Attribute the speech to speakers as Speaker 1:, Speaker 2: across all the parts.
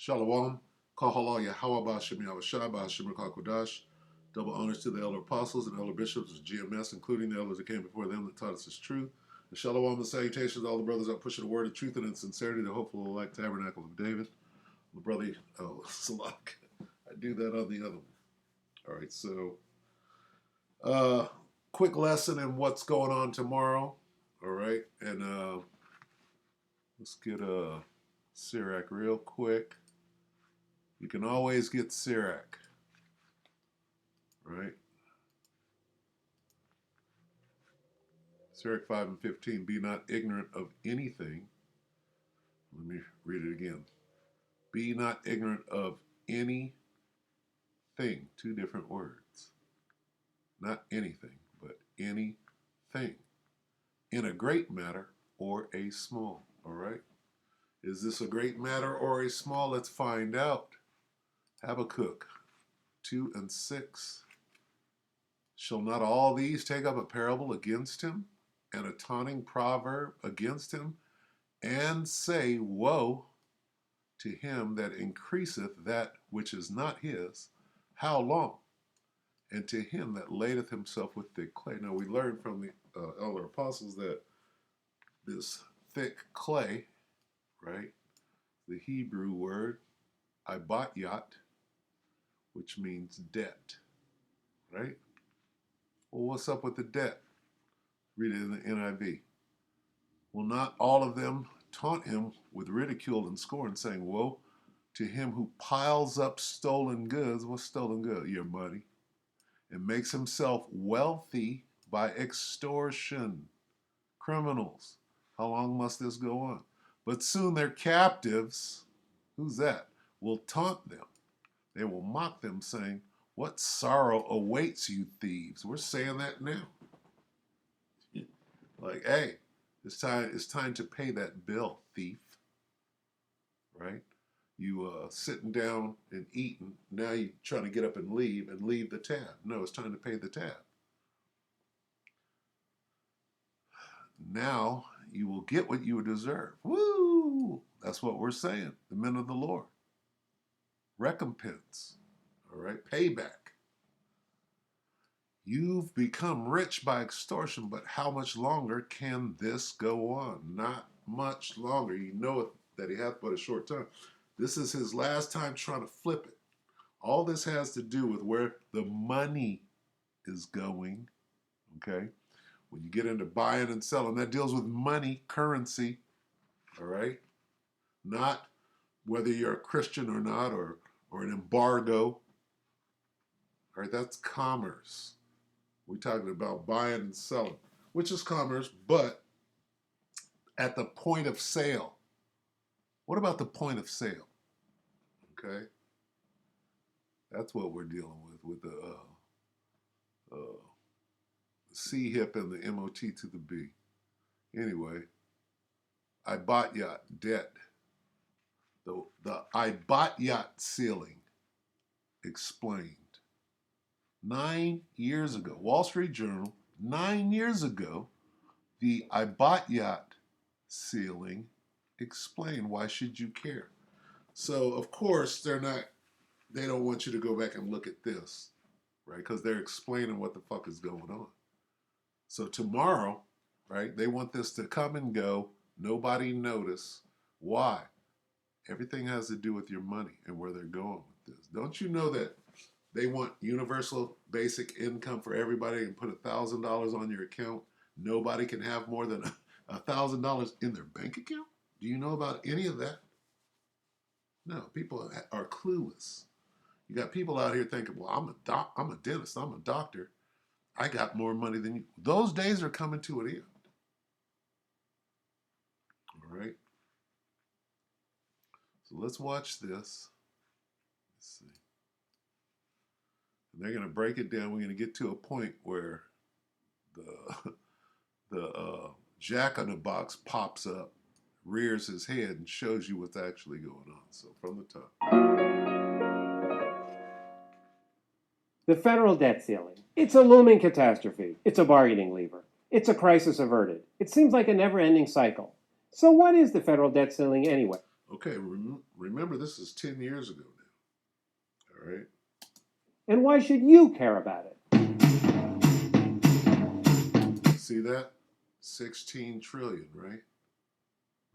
Speaker 1: Shalom, Kahala Yahweh Bashim Yahushua Bashim Kodash. Double honors to the elder apostles and elder bishops of GMS, including the elders that came before them that taught us this truth. And shalom and salutations to all the brothers that pushing the word of truth and in sincerity, the hopeful elect tabernacle of David. The brother, Salak. I do that on the other one. All right, so quick lesson in what's going on tomorrow. All right, and let's get Sirach real quick. You can always get Sirach, right? Sirach 5 and 15, be not ignorant of anything. Let me read it again. Be not ignorant of anything. Two different words. Not anything, but anything. In a great matter or a small, all right? Is this a great matter or a small? Let's find out. Habakkuk 2 and 6. Shall not all these take up a parable against him, and a taunting proverb against him, and say, woe to him that increaseth that which is not his, how long? And to him that ladeth himself with thick clay. Now we learned from the elder apostles that this thick clay, right, the Hebrew word, ABTIYT, which means debt, right? Well, what's up with the debt? Read it in the NIV. Will not all of them taunt him with ridicule and scorn, saying, woe to him who piles up stolen goods. What's stolen good? Your money. And makes himself wealthy by extortion. Criminals. How long must this go on? But soon their captives, who's that, will taunt them. They will mock them, saying, what sorrow awaits you thieves? We're saying that now. Like, hey, it's time to pay that bill, thief. Right? You sitting down and eating. Now you're trying to get up and leave the tab. No, it's time to pay the tab. Now you will get what you deserve. Woo! That's what we're saying. The men of the Lord. Recompense. All right? Payback. You've become rich by extortion, but how much longer can this go on? Not much longer. You know it, that he hath but a short time. This is his last time trying to flip it. All this has to do with where the money is going, okay? When you get into buying and selling, that deals with money, currency, all right? Not whether you're a Christian or not, or an embargo, all right? That's commerce. We're talking about buying and selling, which is commerce, but at the point of sale. What about the point of sale? Okay? That's what we're dealing with the C hip and the MOT to the B. Anyway, ABTIYT, debt. The ABTIYT ceiling explained. 9 years ago, Wall Street Journal, 9 years ago, the ABTIYT ceiling explained. Why should you care? So, of course, they don't want you to go back and look at this, right? Because they're explaining what the fuck is going on. So tomorrow, right, they want this to come and go, nobody notice. Why? Everything has to do with your money and where they're going with this. Don't you know that they want universal basic income for everybody and put $1,000 on your account? Nobody can have more than $1,000 in their bank account? Do you know about any of that? No, people are clueless. You got people out here thinking, well, I'm a dentist, I'm a doctor. I got more money than you. Those days are coming to an end. All right. So let's watch this. Let's see. And they're going to break it down. We're going to get to a point where the jack in the box pops up, rears his head, and shows you what's actually going on. So from the top.
Speaker 2: The federal debt ceiling. It's a looming catastrophe. It's a bargaining lever. It's a crisis averted. It seems like a never-ending cycle. So what is the federal debt ceiling anyway?
Speaker 1: Okay, remember, this is 10 years ago now. All right?
Speaker 2: And why should you care about it?
Speaker 1: See that? 16 trillion, right?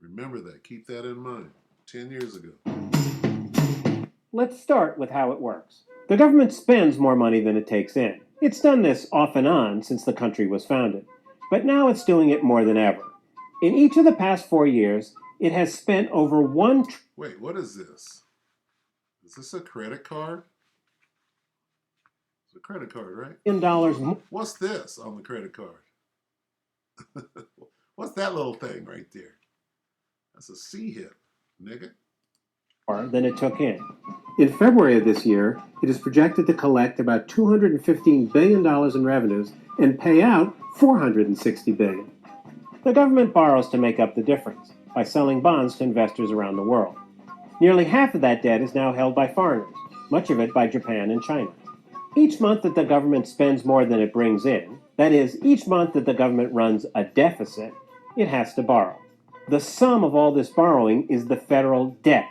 Speaker 1: Remember that. Keep that in mind. 10 years ago.
Speaker 2: Let's start with how it works. The government spends more money than it takes in. It's done this off and on since the country was founded, but now it's doing it more than ever. In each of the past 4 years, it has spent over
Speaker 1: Wait, what is this? Is this a credit card? It's a credit card, right?
Speaker 2: $1 trillion.
Speaker 1: What's this on the credit card? What's that little thing right there? That's a C hip, nigga.
Speaker 2: More than it took in. In February of this year, it is projected to collect about $215 billion in revenues and pay out $460 billion. The government borrows to make up the difference by selling bonds to investors around the world. Nearly half of that debt is now held by foreigners, much of it by Japan and China. Each month that the government spends more than it brings in, that is, each month that the government runs a deficit, it has to borrow. The sum of all this borrowing is the federal debt.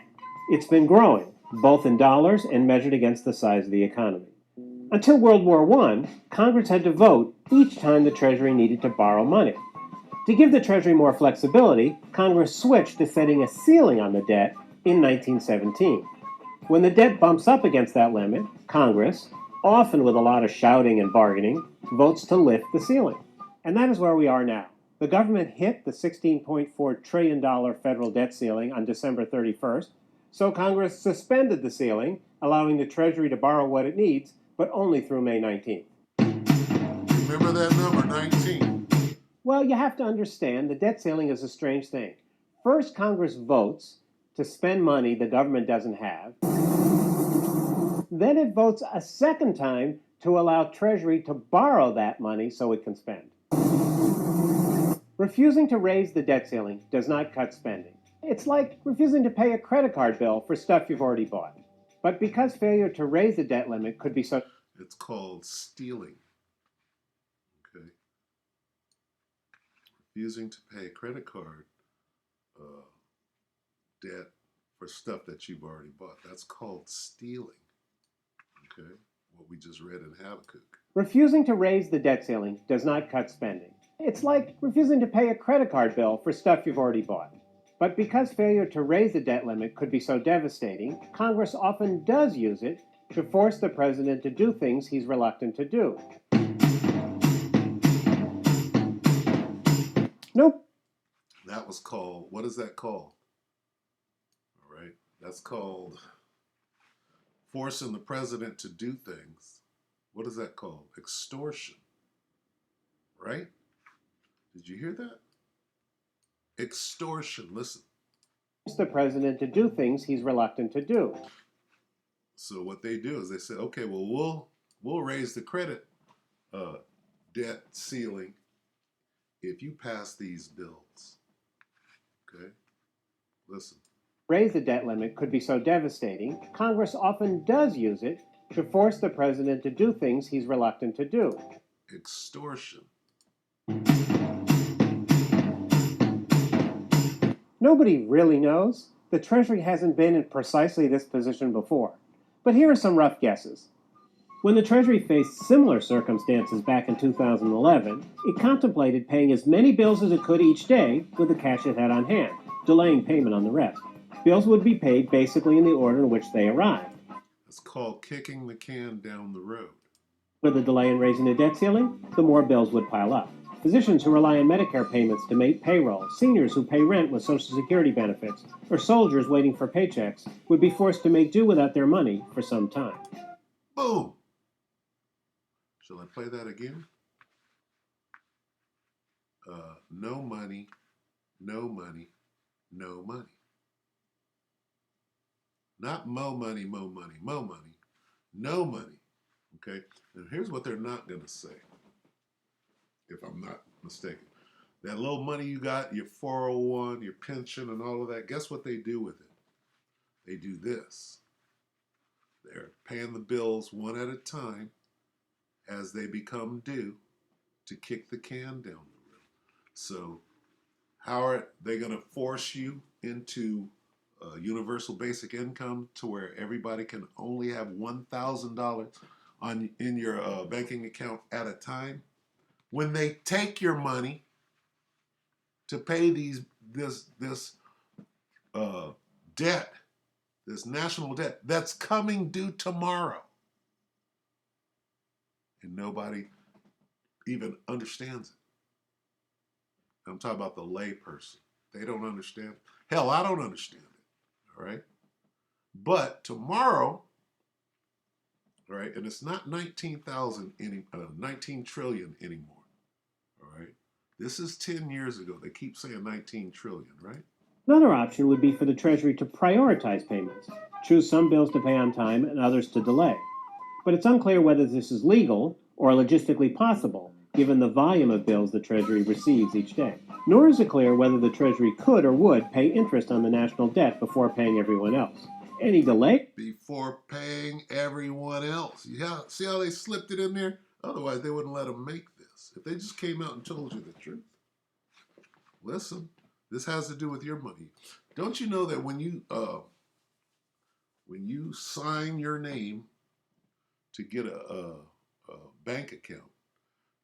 Speaker 2: It's been growing, both in dollars and measured against the size of the economy. Until World War I, Congress had to vote each time the Treasury needed to borrow money. To give the Treasury more flexibility, Congress switched to setting a ceiling on the debt in 1917. When the debt bumps up against that limit, Congress, often with a lot of shouting and bargaining, votes to lift the ceiling. And that is where we are now. The government hit the $16.4 trillion federal debt ceiling on December 31st, so Congress suspended the ceiling, allowing the Treasury to borrow what it needs, but only through May 19th.
Speaker 1: Remember that number, 19.
Speaker 2: Well, you have to understand the debt ceiling is a strange thing. First, Congress votes to spend money the government doesn't have. Then it votes a second time to allow Treasury to borrow that money so it can spend. Refusing to raise the debt ceiling does not cut spending. It's like refusing to pay a credit card bill for stuff you've already bought. But because failure to raise the debt limit could be so...
Speaker 1: It's called stealing. Okay? Refusing to pay a credit card debt for stuff that you've already bought. That's called stealing. Okay? What we just read in Habakkuk.
Speaker 2: Refusing to raise the debt ceiling does not cut spending. It's like refusing to pay a credit card bill for stuff you've already bought. But because failure to raise the debt limit could be so devastating, Congress often does use it to force the president to do things he's reluctant to do. Nope.
Speaker 1: That was called, what is that called? All right, that's called forcing the president to do things. What is that called? Extortion. Right? Did you hear that? Extortion. Listen.
Speaker 2: Force the president to do things he's reluctant to do.
Speaker 1: So what they do is they say, okay, well, we'll raise the credit debt ceiling if you pass these bills. Okay? Listen.
Speaker 2: Raise the debt limit could be so devastating, Congress often does use it to force the president to do things he's reluctant to do.
Speaker 1: Extortion.
Speaker 2: Nobody really knows. The Treasury hasn't been in precisely this position before. But here are some rough guesses. When the Treasury faced similar circumstances back in 2011, it contemplated paying as many bills as it could each day with the cash it had on hand, delaying payment on the rest. Bills would be paid basically in the order in which they arrived.
Speaker 1: It's called kicking the can down the road.
Speaker 2: With a delay in raising the debt ceiling, the more bills would pile up. Physicians who rely on Medicare payments to make payroll, seniors who pay rent with Social Security benefits, or soldiers waiting for paychecks would be forced to make do without their money for some time.
Speaker 1: Boom! Shall I play that again? No money, no money, no money. Not mo money, mo money, mo money. No money. Okay? And here's what they're not going to say, if I'm not mistaken. That little money you got, your 401, your pension, and all of that, guess what they do with it? They do this. They're paying the bills one at a time as they become due to kick the can down the road. So how are they going to force you into universal basic income to where everybody can only have $1,000 in your banking account at a time. When they take your money to pay this uh, debt, this national debt that's coming due tomorrow, and nobody even understands it. I'm talking about the lay person. They don't understand it. Hell, I don't understand it. All right. But tomorrow, all right, and it's not 19 trillion anymore. All right. This is 10 years ago. They keep saying 19 trillion, right?
Speaker 2: Another option would be for the Treasury to prioritize payments, choose some bills to pay on time and others to delay. But it's unclear whether this is legal or logistically possible, given the volume of bills the Treasury receives each day. Nor is it clear whether the Treasury could or would pay interest on the national debt before paying everyone else. Any delay
Speaker 1: before paying everyone else. Yeah, see how they slipped it in there? Otherwise, they wouldn't let them make this. If they just came out and told you the truth. Listen, this has to do with your money. Don't you know that when you sign your name to get a bank account,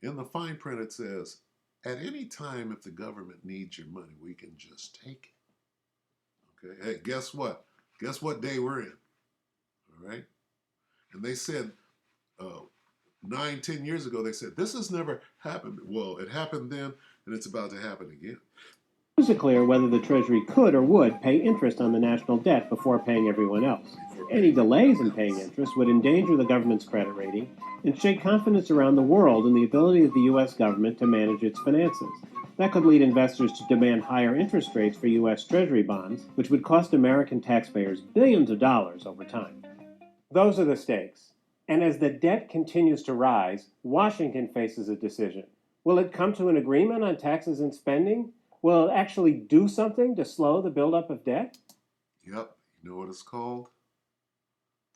Speaker 1: in the fine print it says, at any time if the government needs your money, we can just take it. Okay. Hey, guess what? Guess what day we're in? All right. And they said 9, 10 years ago, they said this has never happened. Well, it happened then, and it's about to happen again.
Speaker 2: It isn't clear whether the Treasury could or would pay interest on the national debt before paying everyone else. Any delays in paying interest would endanger the government's credit rating and shake confidence around the world in the ability of the U.S. government to manage its finances. That could lead investors to demand higher interest rates for U.S. Treasury bonds, which would cost American taxpayers billions of dollars over time. Those are the stakes. And as the debt continues to rise, Washington faces a decision. Will it come to an agreement on taxes and spending? Will it actually do something to slow the buildup of debt?
Speaker 1: Yep. You know what it's called?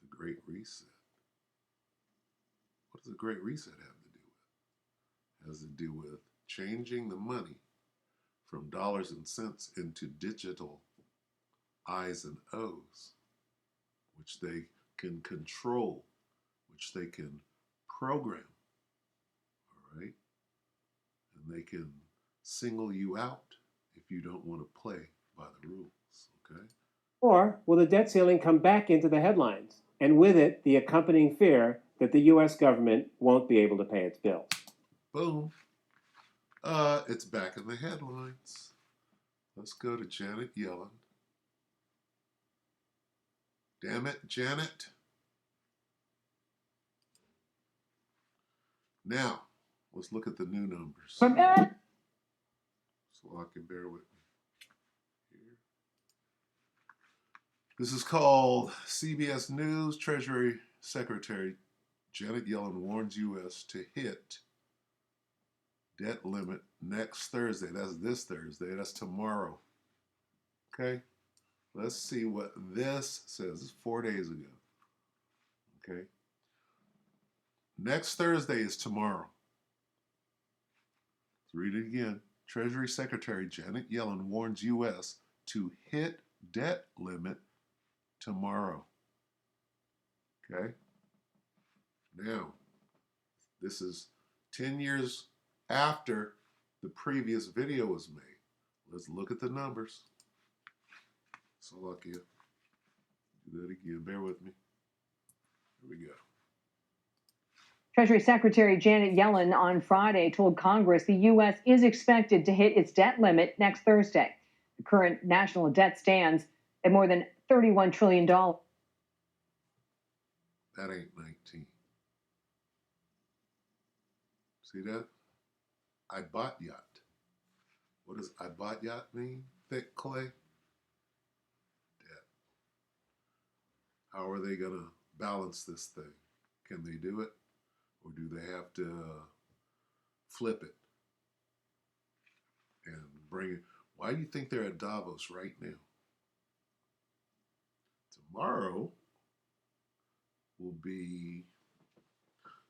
Speaker 1: The Great Reset. What does the Great Reset have to do with? It has to do with changing the money from dollars and cents into digital I's and O's, which they can control, which they can program, all right? And they can single you out if you don't want to play by the rules, okay?
Speaker 2: Or will the debt ceiling come back into the headlines, and with it, the accompanying fear that the U.S. government won't be able to pay its bills?
Speaker 1: Boom. It's back in the headlines. Let's go to Janet Yellen. Damn it, Janet. Now, let's look at the new numbers. So I can bear with me here. This is called CBS News. Treasury Secretary Janet Yellen warns U.S. to hit debt limit next Thursday. That's this Thursday. That's tomorrow. Okay? Let's see what this says. It's 4 days ago. Okay? Next Thursday is tomorrow. Let's read it again. Treasury Secretary Janet Yellen warns U.S. to hit debt limit tomorrow. Okay? Now, this is 10 years after the previous video was made. Let's look at the numbers. So lucky. Do that again. Bear with me. Here we go.
Speaker 3: Treasury Secretary Janet Yellen on Friday told Congress the U.S. is expected to hit its debt limit next Thursday. The current national debt stands at more than $31 trillion.
Speaker 1: That ain't 19. See that? ABTIYT. What does ABTIYT mean? Thick clay? Debt. How are they going to balance this thing? Can they do it? Or do they have to flip it and bring it? Why do you think they're at Davos right now? Tomorrow will be,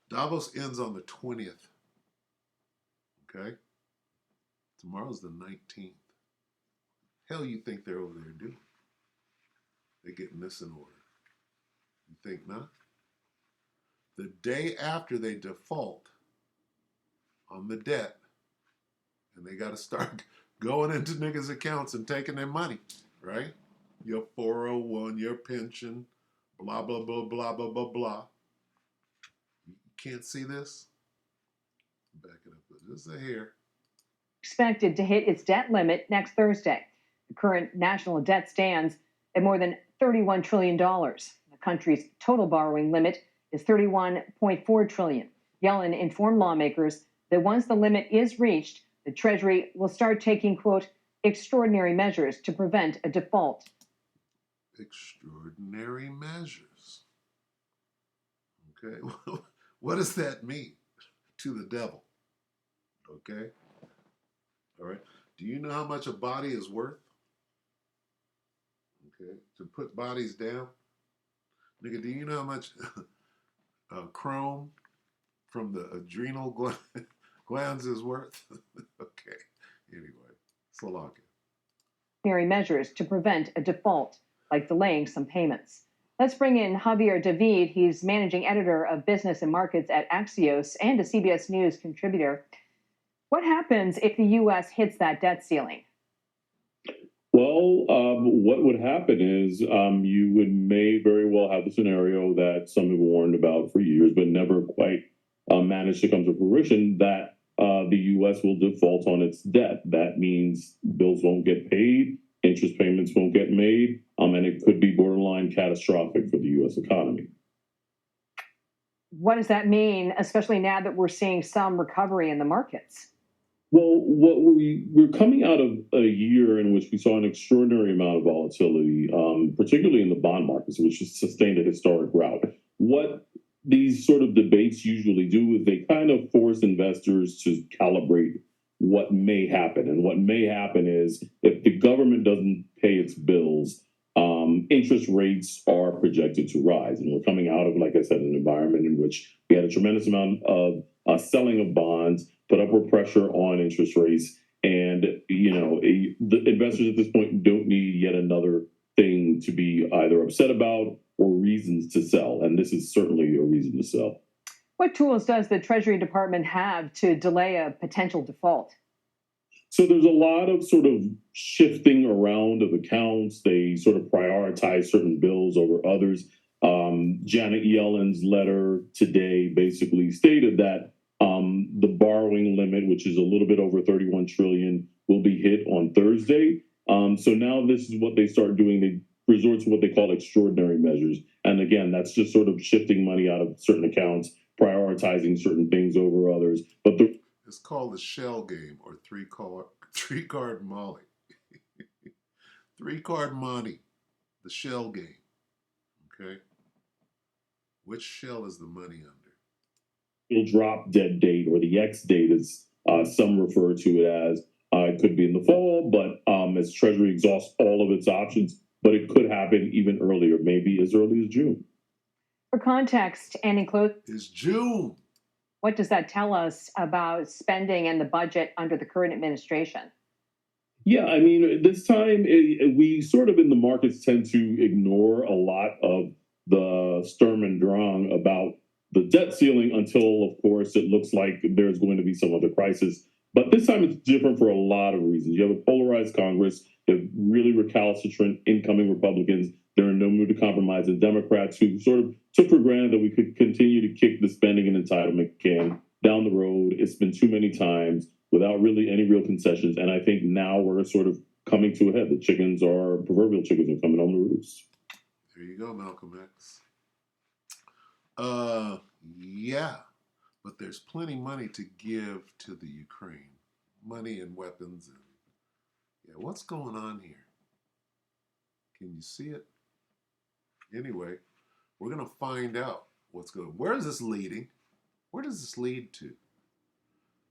Speaker 1: Davos ends on the 20th. Okay? Tomorrow's the 19th. Hell, you think they're over there doing? They're getting this in order. You think not? The day after they default on the debt, and they got to start going into niggas' accounts and taking their money, right? Your 401, your pension, blah, blah, blah, blah, blah, blah, blah. You can't see this? Back it up. This is here.
Speaker 3: Expected to hit its debt limit next Thursday. The current national debt stands at more than $31 trillion. The country's total borrowing limit is $31.4 trillion. Yellen informed lawmakers that once the limit is reached, the Treasury will start taking, quote, extraordinary measures to prevent a default.
Speaker 1: Extraordinary measures. Okay, what does that mean to the devil? Okay, all right. Do you know how much a body is worth? Okay, to put bodies down. Nigga, do you know how much chrome from the adrenal glands is worth? Okay, anyway, Salaka.
Speaker 3: Measures to prevent a default, like delaying some payments. Let's bring in Javier David. He's managing editor of business and markets at Axios and a CBS News contributor. What happens if the U.S. hits that debt ceiling?
Speaker 4: Well, what would happen is may very well have the scenario that some have warned about for years, but never quite managed to come to fruition, that the U.S. will default on its debt. That means bills won't get paid, interest payments won't get made, and it could be borderline catastrophic for the U.S. economy.
Speaker 3: What does that mean, especially now that we're seeing some recovery in the markets?
Speaker 4: Well, we're coming out of a year in which we saw an extraordinary amount of volatility, particularly in the bond markets, which has sustained a historic rout. What these sort of debates usually do is they kind of force investors to calibrate what may happen. And what may happen is if the government doesn't pay its bills, interest rates are projected to rise. And we're coming out of, like I said, an environment in which we had a tremendous amount of selling of bonds, put upward pressure on interest rates. And, the investors at this point don't need yet another thing to be either upset about or reasons to sell. And this is certainly a reason to sell.
Speaker 3: What tools does the Treasury Department have to delay a potential default?
Speaker 4: So there's a lot of sort of shifting around of accounts. They sort of prioritize certain bills over others. Janet Yellen's letter today basically stated that the borrowing limit, which is a little bit over 31 trillion, will be hit on Thursday. So now this is what they start doing. They resort to what they call extraordinary measures. And again, that's just sort of shifting money out of certain accounts, prioritizing certain things over others. But
Speaker 1: it's called the shell game, or three-card Molly. Three-card money, the shell game. Okay? Which shell is the money under?
Speaker 4: It'll drop dead date, or the X date, as some refer to it as. It could be in the fall, but as Treasury exhausts all of its options, but it could happen even earlier, maybe as early as June.
Speaker 3: For context, and in close,
Speaker 1: is June.
Speaker 3: What does that tell us about spending and the budget under the current administration?
Speaker 4: Yeah, I mean, this time we sort of in the markets tend to ignore a lot of the Sturm und Drang about the debt ceiling until, of course, it looks like there's going to be some other crisis. But this time it's different for a lot of reasons. You have a polarized Congress, you have really recalcitrant incoming Republicans. There are no mood to compromise, and Democrats who sort of took for granted that we could continue to kick the spending and entitlement can down the road. It's been too many times without really any real concessions. And I think now we're sort of coming to a head. The proverbial chickens are coming home to roost.
Speaker 1: There you go, Malcolm X. Yeah, but there's plenty money to give to the Ukraine. Money and weapons. And yeah, what's going on here? Can you see it? Anyway, we're going to find out what's going on. Where is this leading? Where does this lead to?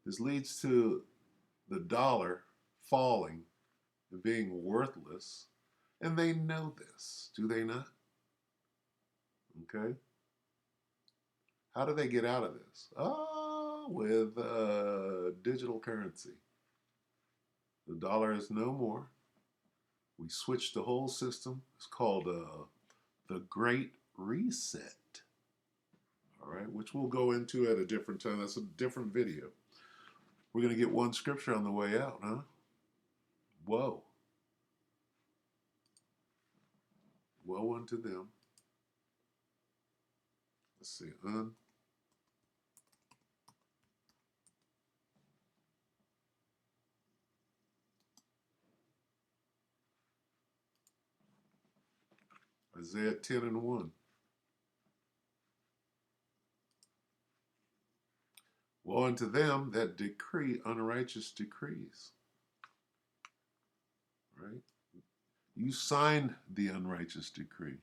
Speaker 1: This leads to the dollar falling and being worthless. And they know this, do they not? Okay. How do they get out of this? With digital currency. The dollar is no more. We switched the whole system. It's called the Great Reset. All right, which we'll go into at a different time. That's a different video. We're going to get one scripture on the way out, huh? Woe. Woe unto them. Let's see. Isaiah 10 and 1. Woe unto them that decree unrighteous decrees. Right? You signed the unrighteous decree.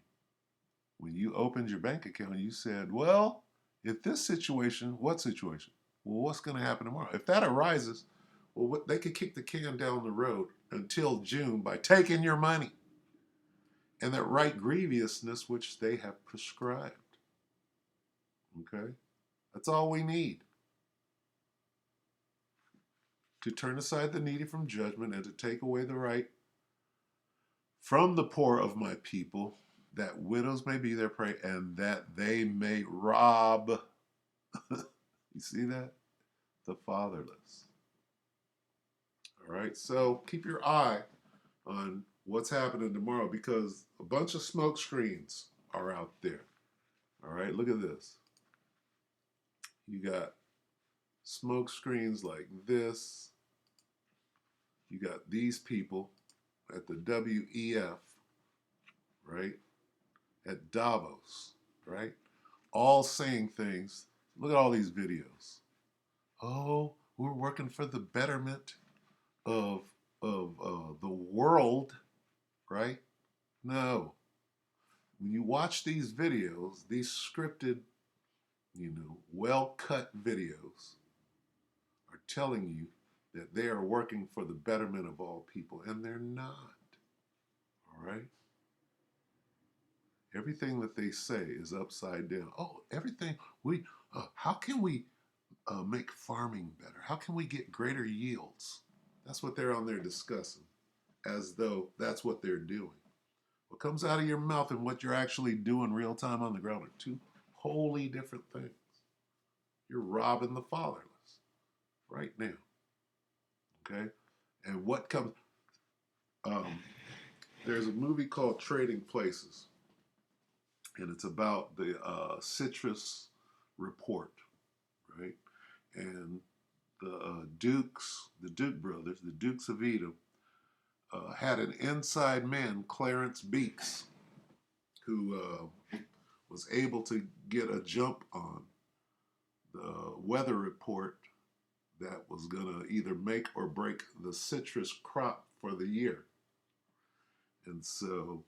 Speaker 1: When you opened your bank account, you said, well, if this situation, what situation? Well, what's going to happen tomorrow? If that arises, well, they could kick the can down the road until June by taking your money and that right grievousness which they have prescribed. Okay? That's all we need. To turn aside the needy from judgment and to take away the right from the poor of my people, that widows may be their prey and that they may rob. You see that? The fatherless. All right, so keep your eye on what's happening tomorrow because a bunch of smoke screens are out there. All right, look at this. You got smoke screens like this. You got these people at the WEF, right? At Davos, right? All saying things. Look at all these videos. Oh, we're working for the betterment of the world, right? No. When you watch these videos, these scripted, well-cut videos are telling you that they are working for the betterment of all people, and they're not. All right? Everything that they say is upside down. Oh, everything how can we make farming better? How can we get greater yields? That's what they're on there discussing, as though that's what they're doing. What comes out of your mouth and what you're actually doing real time on the ground are two wholly different things. You're robbing the fatherless right now. Okay? And what comes, there's a movie called Trading Places, and it's about the citrus report, right? And the Duke brothers, the Dukes of Edom, had an inside man, Clarence Beeks, who was able to get a jump on the weather report that was going to either make or break the citrus crop for the year. And so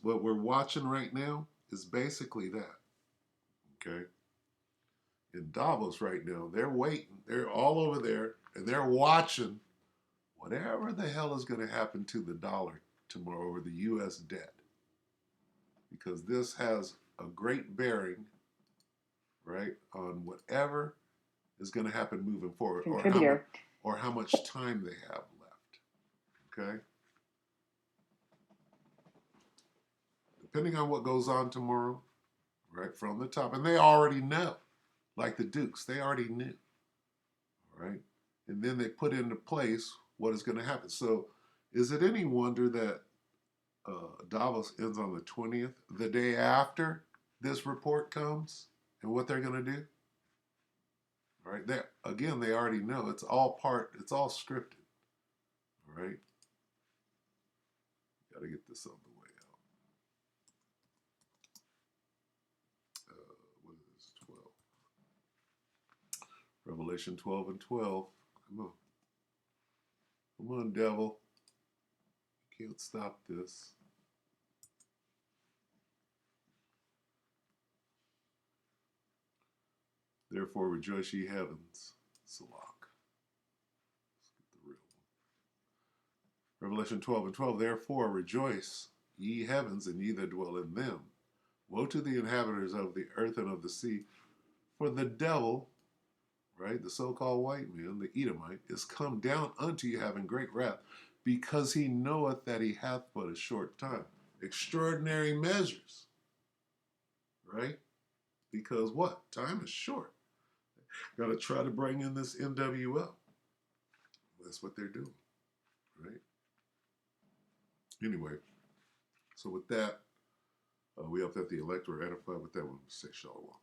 Speaker 1: what we're watching right now, is basically that. Okay? In Davos right now, they're waiting. They're all over there, and they're watching whatever the hell is going to happen to the dollar tomorrow or the U.S. debt. Because this has a great bearing, right, on whatever is going to happen moving forward, or how much time they have left. Okay? Depending on what goes on tomorrow, right, from the top, and they already know, like the Dukes, they already knew, right? And then they put into place what is going to happen. So is it any wonder that Davos ends on the 20th, the day after this report comes, and what they're going to do? All right, they already know. It's all scripted. All right? Got to get this on the way out. What is this, 12? Revelation 12 and 12. Come on. Come on, devil. You can't stop this. Therefore rejoice ye heavens. Salak. Let's get the real one. Revelation 12 and 12. Therefore rejoice ye heavens, and ye that dwell in them. Woe to the inhabitants of the earth and of the sea, for the devil, right? The so-called white man, the Edomite, is come down unto you having great wrath, because he knoweth that he hath but a short time. Extraordinary measures, right? Because what? Time is short. Got to try to bring in this NWL. That's what they're doing, right? Anyway, so with that, we hope that the elect were edified with that one. Say shalom.